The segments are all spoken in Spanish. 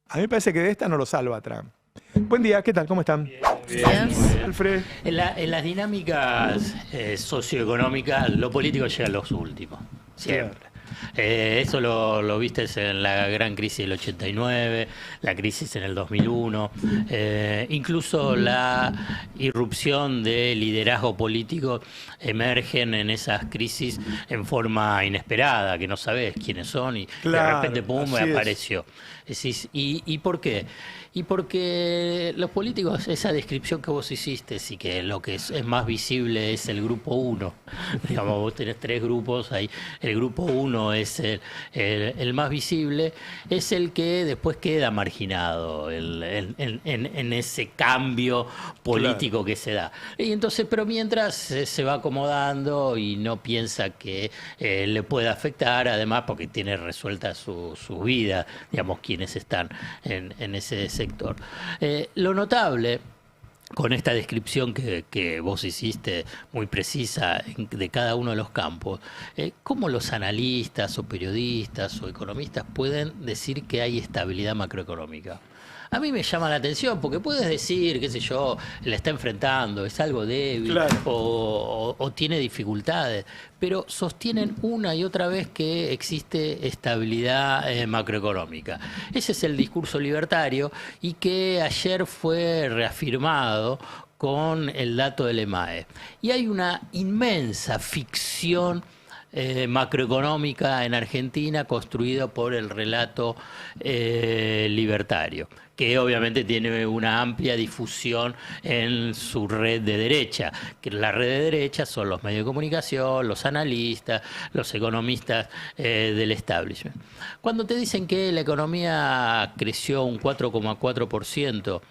A mí me parece que de esta no lo salva Trump. Buen día, ¿qué tal? ¿Cómo están? Bien. Alfred. En las dinámicas socioeconómicas, lo político llega a los últimos, siempre. Eso lo viste en la gran crisis del 89, la crisis en el 2001, incluso la irrupción de liderazgo político emergen en esas crisis en forma inesperada, que no sabes quiénes son y Claro, de repente pum, así es. apareció. Decís, ¿y por qué? Y porque los políticos, esa descripción que vos hiciste, sí, que lo que es más visible es el grupo 1. Digamos, vos tenés 3 grupos ahí. El grupo 1 es el más visible, es el que después queda marginado en ese cambio político que se da. Y entonces, pero mientras se va acomodando y no piensa que le pueda afectar, además porque tiene resuelta su vida, digamos, quienes están en ese sector. Lo notable con esta descripción que vos hiciste muy precisa de cada uno de los campos, ¿cómo los analistas o periodistas o economistas pueden decir que hay estabilidad macroeconómica? A mí me llama la atención porque puedes decir, qué sé yo, la está enfrentando, es algo débil, Claro. o tiene dificultades, pero sostienen una y otra vez que existe estabilidad macroeconómica. Ese es el discurso libertario y que ayer fue reafirmado con el dato del EMAE. Y hay una inmensa ficción macroeconómica en Argentina construida por el relato libertario, que obviamente tiene una amplia difusión en su red de derecha, que la red de derecha son los medios de comunicación, los analistas, los economistas del establishment. Cuando te dicen que la economía creció un 4,4%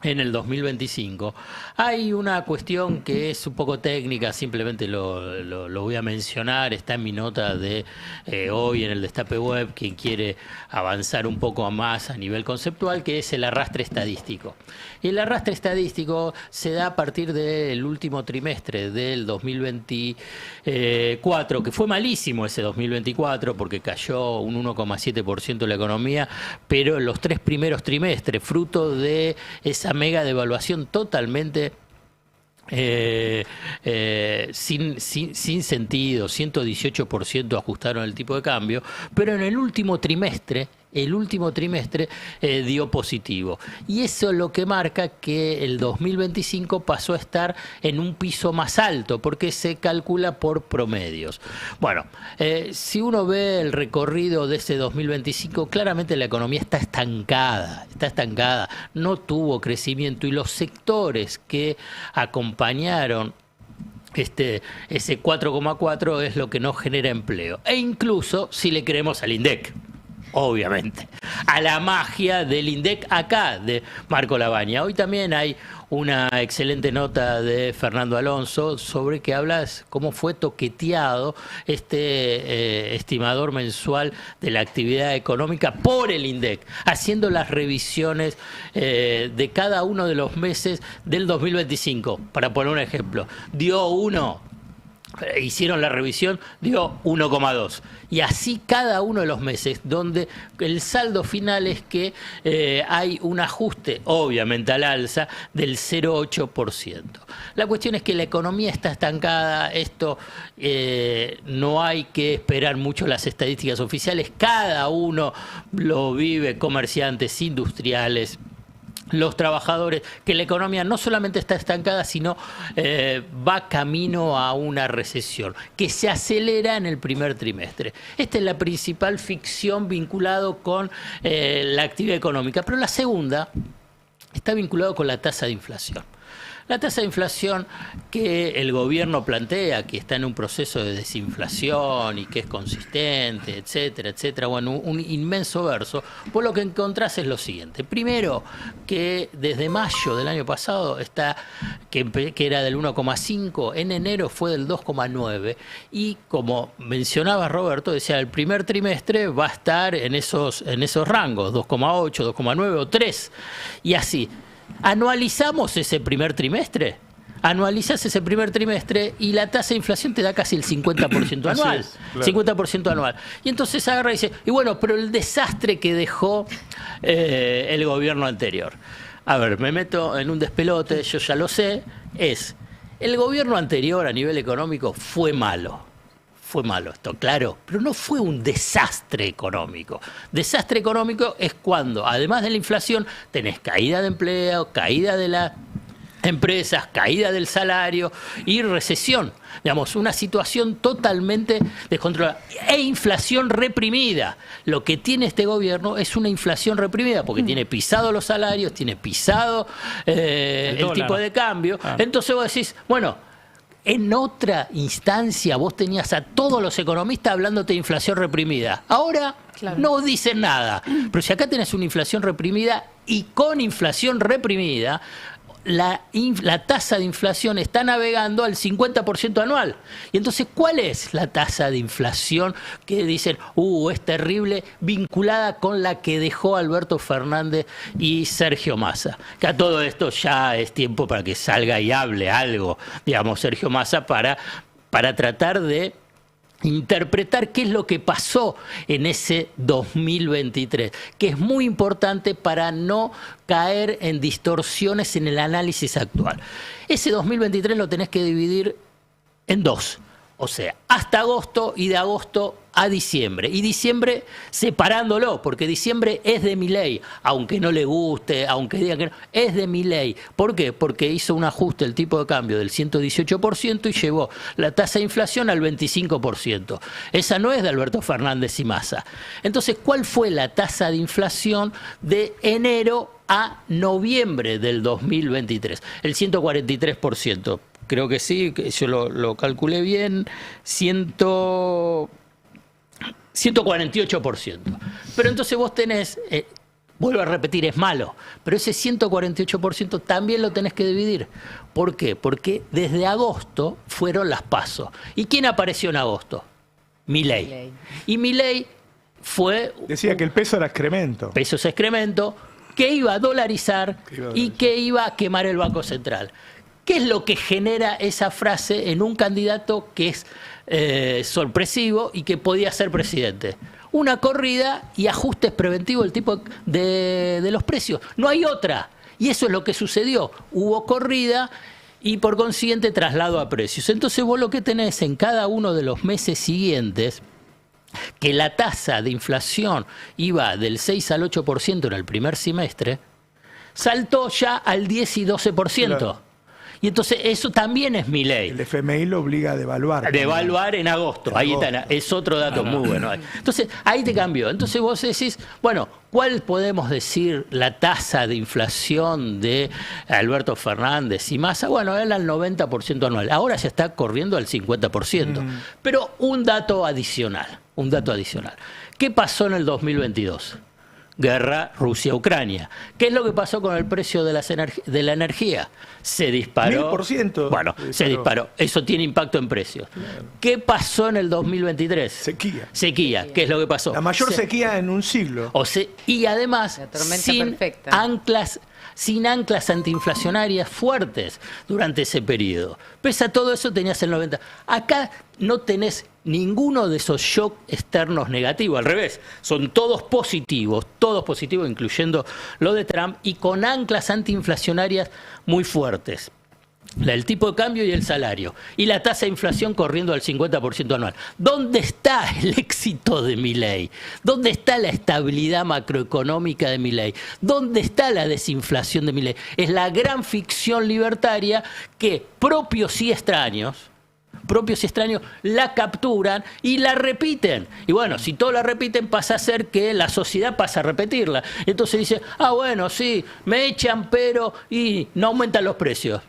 en el 2025, hay una cuestión que es un poco técnica, simplemente lo voy a mencionar, está en mi nota de hoy en el Destape Web, quien quiere avanzar un poco más a nivel conceptual, que es el arrastre estadístico. Y el arrastre estadístico se da a partir del último trimestre del 2024, que fue malísimo ese 2024 porque cayó un 1,7% la economía, pero en los 3 primeros trimestres, fruto de esa mega devaluación totalmente sin sentido, 118% ajustaron el tipo de cambio, pero en el último trimestre dio positivo. Y eso es lo que marca que el 2025 pasó a estar en un piso más alto, porque se calcula por promedios. Bueno, si uno ve el recorrido de ese 2025, claramente la economía está estancada, no tuvo crecimiento y los sectores que acompañaron ese 4,4 es lo que no genera empleo. E incluso si le creemos al INDEC, obviamente, a la magia del INDEC acá de Marco Lavagna. Hoy también hay una excelente nota de Fernando Alonso sobre que habla cómo fue toqueteado este estimador mensual de la actividad económica por el INDEC, haciendo las revisiones de cada uno de los meses del 2025. Para poner un ejemplo, hicieron la revisión, dio 1,2. Y así cada uno de los meses, donde el saldo final es que hay un ajuste, obviamente al alza, del 0,8%. La cuestión es que la economía está estancada, esto no hay que esperar mucho las estadísticas oficiales, cada uno lo vive, comerciantes, industriales, los trabajadores, que la economía no solamente está estancada, sino va camino a una recesión, que se acelera en el primer trimestre. Esta es la principal ficción vinculado con la actividad económica, pero la segunda está vinculado con la tasa de inflación. La tasa de inflación que el gobierno plantea, que está en un proceso de desinflación y que es consistente, etcétera, etcétera, bueno, un inmenso verso, vos lo que encontrás es lo siguiente. Primero, que desde mayo del año pasado que era del 1,5, en enero fue del 2,9 y como mencionaba Roberto, decía, el primer trimestre va a estar en esos rangos, 2,8, 2,9 o 3, y así. ¿Anualizamos ese primer trimestre? anualizás ese primer trimestre y la tasa de inflación te da casi el 50% anual. Así es, claro. 50% anual. Y entonces agarra y dice, y bueno, pero el desastre que dejó el gobierno anterior. A ver, me meto en un despelote, yo ya lo sé, el gobierno anterior a nivel económico fue malo. Fue malo, esto claro, pero no fue un desastre económico. Desastre económico es cuando, además de la inflación, tenés caída de empleo, caída de las empresas, caída del salario y recesión. Digamos, una situación totalmente descontrolada. E inflación reprimida. Lo que tiene este gobierno es una inflación reprimida, porque tiene pisado los salarios, tiene pisado el tipo de cambio. Entonces vos decís, bueno, en otra instancia vos tenías a todos los economistas hablándote de inflación reprimida. Ahora no dicen nada. Pero si acá tenés una inflación reprimida y con inflación reprimida, la tasa de inflación está navegando al 50% anual. Y entonces, ¿cuál es la tasa de inflación que dicen, es terrible, vinculada con la que dejó Alberto Fernández y Sergio Massa? Que a todo esto ya es tiempo para que salga y hable algo, digamos, Sergio Massa, para tratar de interpretar qué es lo que pasó en ese 2023, que es muy importante para no caer en distorsiones en el análisis actual. Ese 2023 lo tenés que dividir en dos, o sea, hasta agosto y de agosto a diciembre. Y diciembre separándolo, porque diciembre es de Milei, aunque no le guste, aunque digan que no, es de Milei. ¿Por qué? Porque hizo un ajuste el tipo de cambio del 118% y llevó la tasa de inflación al 25%. Esa no es de Alberto Fernández y Massa. Entonces, ¿cuál fue la tasa de inflación de enero a noviembre del 2023? El 143%. Creo que sí, que yo lo calculé bien, 148%. Pero entonces vos tenés, vuelvo a repetir, es malo, pero ese 148% también lo tenés que dividir. ¿Por qué? Porque desde agosto fueron las PASO. ¿Y quién apareció en agosto? Milei. Y Milei fue... Decía que el peso era excremento. Peso es excremento, que iba a dolarizar y que iba a quemar el Banco Central. ¿Qué es lo que genera esa frase en un candidato que es sorpresivo y que podía ser presidente? Una corrida y ajustes preventivos del tipo de los precios. No hay otra. Y eso es lo que sucedió. Hubo corrida y por consiguiente traslado a precios. Entonces vos lo que tenés en cada uno de los meses siguientes, que la tasa de inflación iba del 6 al 8% en el primer semestre, saltó ya al 10 y 12%. Claro. Y entonces eso también es Milei. El FMI lo obliga a devaluar. Devaluar en agosto. Ahí está, es otro dato muy bueno. Entonces, ahí te cambió. Entonces vos decís, bueno, ¿cuál podemos decir la tasa de inflación de Alberto Fernández y Massa? Bueno, era el 90% anual. Ahora ya está corriendo al 50%. Pero un dato adicional. ¿Qué pasó en el 2022? Guerra Rusia-Ucrania. ¿Qué es lo que pasó con el precio de la energía? Se disparó. 1000%. Bueno, se disparó. Eso tiene impacto en precios. Claro. ¿Qué pasó en el 2023? Sequía. ¿Qué es lo que pasó? La mayor sequía en un siglo. Y además, sin anclas antiinflacionarias fuertes durante ese periodo. Pese a todo eso tenías el 90%. Acá no tenés ninguno de esos shocks externos negativos, al revés, son todos positivos, incluyendo lo de Trump, y con anclas antiinflacionarias muy fuertes. El tipo de cambio y el salario. Y la tasa de inflación corriendo al 50% anual. ¿Dónde está el éxito de Milei? ¿Dónde está la estabilidad macroeconómica de Milei? ¿Dónde está la desinflación de Milei? Es la gran ficción libertaria que propios y extraños la capturan y la repiten. Y bueno, si todos la repiten, pasa a ser que la sociedad pasa a repetirla. Entonces dice, bueno, sí, me echan, pero y no aumentan los precios.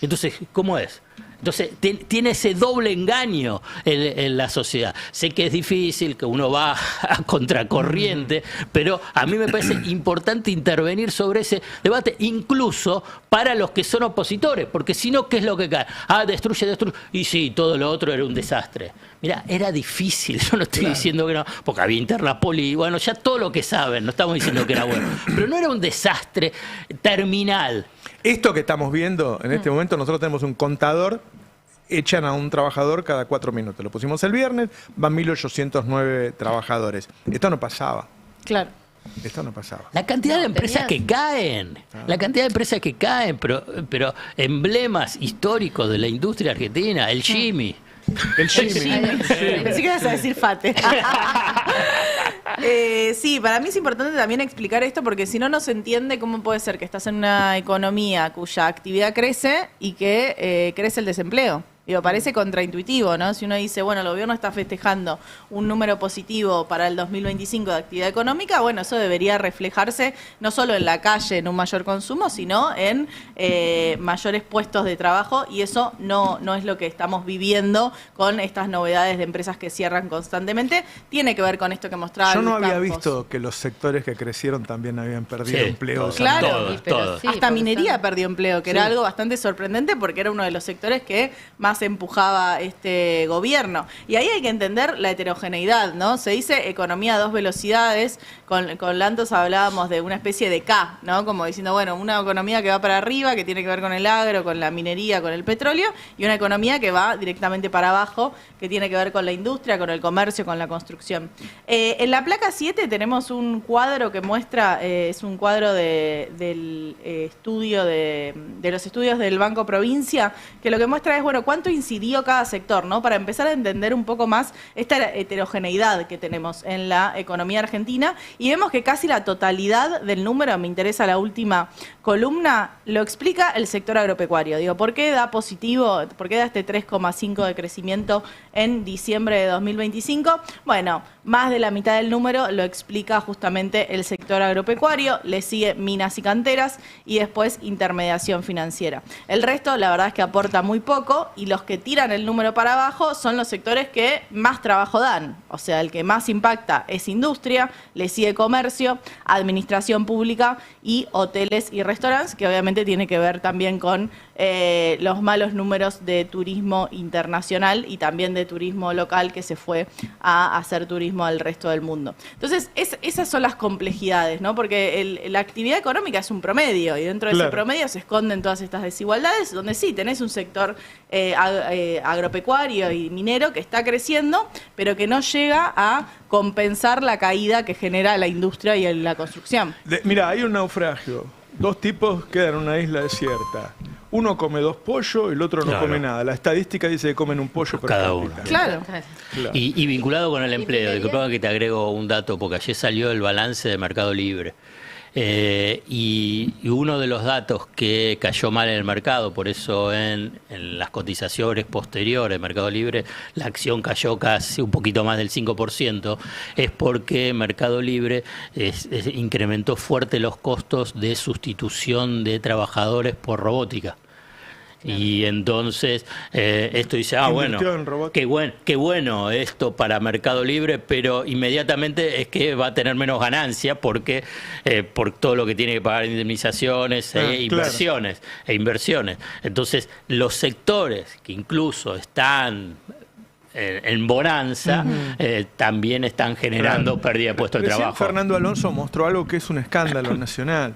Entonces, ¿cómo es? Entonces, tiene ese doble engaño en la sociedad. Sé que es difícil, que uno va a contracorriente, pero a mí me parece importante intervenir sobre ese debate, incluso para los que son opositores, porque si no, ¿qué es lo que cae? Ah, destruye. Y sí, todo lo otro era un desastre. Mira, era difícil, yo no estoy diciendo que no, porque había interna poli, bueno, ya todo lo que saben, no estamos diciendo que era bueno, pero no era un desastre terminal. Esto que estamos viendo en este momento, nosotros tenemos un contador, echan a un trabajador cada 4 minutos. Lo pusimos el viernes, van 1.809 trabajadores. Esto no pasaba. Claro. Esto no pasaba. La cantidad de empresas que caen, pero emblemas históricos de la industria argentina, el Jimmy. El Jimmy. Pensé que ibas a decir Fate. Sí, para mí es importante también explicar esto porque si no, no se entiende cómo puede ser que estás en una economía cuya actividad crece y que crece el desempleo. Digo, parece contraintuitivo, ¿no? Si uno dice, bueno, el gobierno está festejando un número positivo para el 2025 de actividad económica, bueno, eso debería reflejarse no solo en la calle, en un mayor consumo, sino en mayores puestos de trabajo, y eso no es lo que estamos viviendo con estas novedades de empresas que cierran constantemente. Tiene que ver con esto que mostraba Yo no Luis había Campos. visto que los sectores que crecieron también habían perdido empleos. Claro, todos. Sí, hasta porque minería perdió empleo, que era algo bastante sorprendente porque era uno de los sectores que más empujaba este gobierno. Y ahí hay que entender la heterogeneidad, ¿no? Se dice economía a 2 velocidades, con Lantos hablábamos de una especie de K, ¿no? Como diciendo, bueno, una economía que va para arriba, que tiene que ver con el agro, con la minería, con el petróleo, y una economía que va directamente para abajo, que tiene que ver con la industria, con el comercio, con la construcción. En la placa 7 tenemos un cuadro que muestra, es un cuadro del estudio de los estudios del Banco Provincia, que lo que muestra es, bueno, cuánto incidió cada sector, ¿no? Para empezar a entender un poco más esta heterogeneidad que tenemos en la economía argentina, y vemos que casi la totalidad del número, me interesa la última columna, lo explica el sector agropecuario. Digo, ¿por qué da positivo? ¿Por qué da este 3,5 de crecimiento en diciembre de 2025? Bueno, más de la mitad del número lo explica justamente el sector agropecuario, le sigue minas y canteras y después intermediación financiera. El resto, la verdad es que aporta muy poco, y los que tiran el número para abajo son los sectores que más trabajo dan. O sea, el que más impacta es industria, le sigue comercio, administración pública y hoteles y restaurantes, que obviamente tiene que ver también con los malos números de turismo internacional y también de turismo local que se fue a hacer turismo al resto del mundo. Entonces, esas son las complejidades, ¿no? Porque la actividad económica es un promedio, y dentro de ese promedio se esconden todas estas desigualdades, donde sí, tenés un sector agropecuario y minero que está creciendo, pero que no llega a compensar la caída que genera la industria y la construcción. Mira, hay un naufragio. 2 tipos quedan en una isla desierta. Uno come 2 pollos y el otro no come nada. La estadística dice que comen un pollo por cada uno. Claro. Y vinculado con el empleo, disculpame que te agrego un dato, porque ayer salió el balance de Mercado Libre. Y uno de los datos que cayó mal en el mercado, por eso en las cotizaciones posteriores de Mercado Libre la acción cayó casi un poquito más del 5%, es porque Mercado Libre incrementó fuerte los costos de sustitución de trabajadores por robótica. Y entonces esto dice, bueno, qué bueno esto para Mercado Libre, pero inmediatamente es que va a tener menos ganancia porque por todo lo que tiene que pagar indemnizaciones inversiones. Entonces los sectores que incluso están en bonanza también están generando pérdida de puestos de trabajo. Fernando Alonso mostró algo que es un escándalo nacional,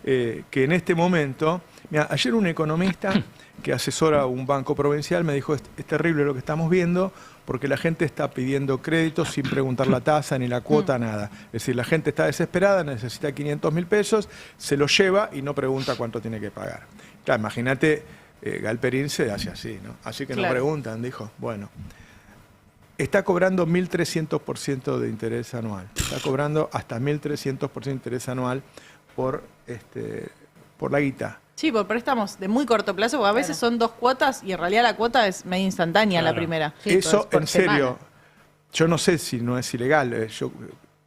que en este momento, mira, ayer un economista que asesora un banco provincial me dijo, es terrible lo que estamos viendo porque la gente está pidiendo créditos sin preguntar la tasa ni la cuota, nada. Es decir, la gente está desesperada, necesita 500.000 pesos, se los lleva y no pregunta cuánto tiene que pagar. Claro, imagínate, Galperín se hace así, ¿no? Así que no preguntan, dijo, bueno. Está cobrando 1.300% de interés anual. Está cobrando hasta 1.300% de interés anual por la guita. Sí, por préstamos de muy corto plazo, porque a veces son 2 cuotas y en realidad la cuota es medio instantánea la primera. Sí, eso, en serio, yo no sé si no es ilegal.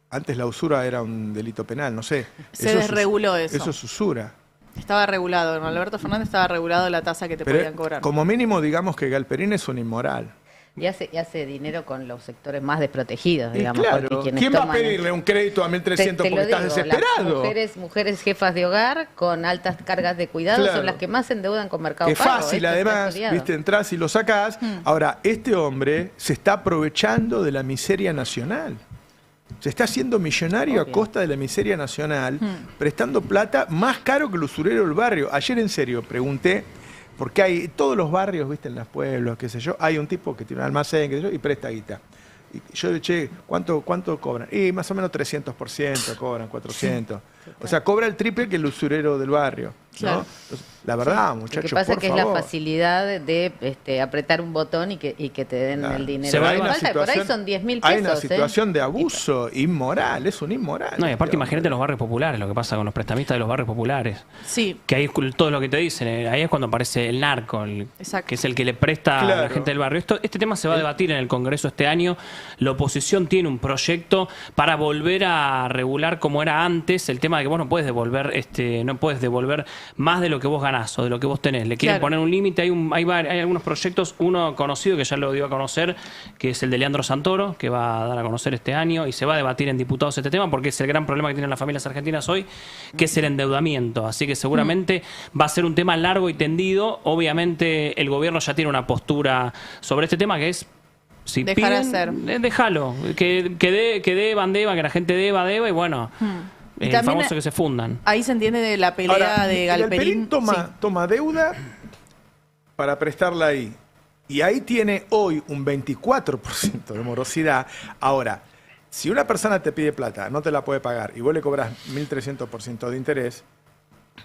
Antes la usura era un delito penal, no sé. Se desreguló eso. Eso es usura. Estaba regulado, con Alberto Fernández estaba regulado la tasa que te podían cobrar. Como mínimo, digamos que Galperín es un inmoral. Y hace dinero con los sectores más desprotegidos, Y digamos. claro, porque quienes ¿quién va a toman pedirle un crédito a 1.300 porque estás desesperado? Las mujeres jefas de hogar con altas cargas de cuidado Claro. son las que más se endeudan con Mercado Que Pago. fácil, Esto está además, estudiado. viste, entras y lo sacás. Ahora, este hombre se está aprovechando de la miseria nacional. Se está haciendo millonario Obvio. a costa de la miseria nacional, prestando plata más caro que el usurero del barrio. Ayer, en serio, pregunté, porque hay todos los barrios, viste, en los pueblos, qué sé yo, hay un tipo que tiene un almacén, qué sé yo, y presta guita. Y yo le che, ¿cuánto cobran? Y más o menos 300% cobran, 400. O sea, cobra el triple que el usurero del barrio, ¿no? Claro. Entonces, la verdad, muchachos, Lo que pasa por es que favor. es la facilidad de apretar un botón y que te den Claro. el dinero. Se va Lo que una falta, por ahí son 10.000 pesos. Hay una situación de abuso inmoral, es un inmoral. No, y aparte este imagínate hombre. los barrios populares, lo que pasa con los prestamistas de los barrios populares. Sí, Que ahí es todo lo que te dicen, ahí es cuando aparece el narco, Exacto. que es el que le presta a la Claro. gente del barrio. Este tema se va a debatir en el Congreso este año. La oposición tiene un proyecto para volver a regular como era antes el tema de que vos no puedes devolver más de lo que vos ganás o de lo que vos tenés. Le quieren Claro. poner un límite, hay algunos proyectos, uno conocido que ya lo dio a conocer, que es el de Leandro Santoro, que va a dar a conocer este año y se va a debatir en diputados este tema porque es el gran problema que tienen las familias argentinas hoy, que es el endeudamiento. Así que seguramente va a ser un tema largo y tendido. Obviamente el gobierno ya tiene una postura sobre este tema que es si Dejar piden, hacer. déjalo, que deban, que la gente deba y bueno, Y el también famoso que se fundan. ahí se entiende de la pelea Ahora, de Galperín. toma deuda para prestarla ahí. Y ahí tiene hoy un 24% de morosidad. Ahora, si una persona te pide plata, no te la puede pagar y vos le cobras 1.300% de interés,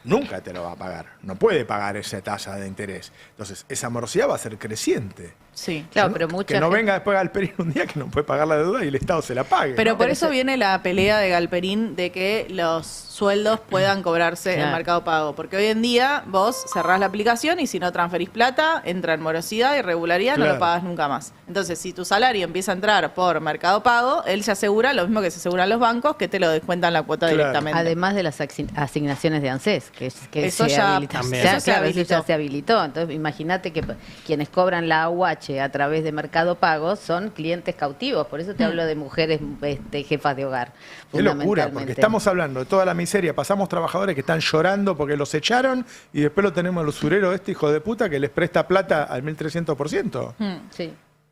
nunca te lo va a pagar. No puede pagar esa tasa de interés. Entonces, esa morosidad va a ser creciente. Sí. Claro, ¿No? pero mucha que no gente- venga después Galperín un día que no puede pagar la deuda y el Estado se la pague. Pero ¿no? por eso viene la pelea de Galperín de que los sueldos puedan cobrarse en Claro. Mercado Pago. Porque hoy en día vos cerrás la aplicación y si no transferís plata, entra en morosidad, irregularidad, no Claro. lo pagas nunca más. Entonces, si tu salario empieza a entrar por Mercado Pago, él se asegura, lo mismo que se aseguran los bancos, que te lo descuentan la cuota Claro. directamente. Además de las asignaciones de ANSES, que Eso se ya- habilita. también. Ya, Eso se claro, eso habilitó. ya se habilitó. Entonces, imagínate que quienes cobran la AUH a través de Mercado Pago son clientes cautivos. Por eso te hablo de mujeres jefas de hogar. Qué locura, porque fundamentalmente. estamos hablando de toda la miseria. Pasamos trabajadores que están llorando porque los echaron y después lo tenemos al usurero este hijo de puta que les presta plata al 1.300%. Sí.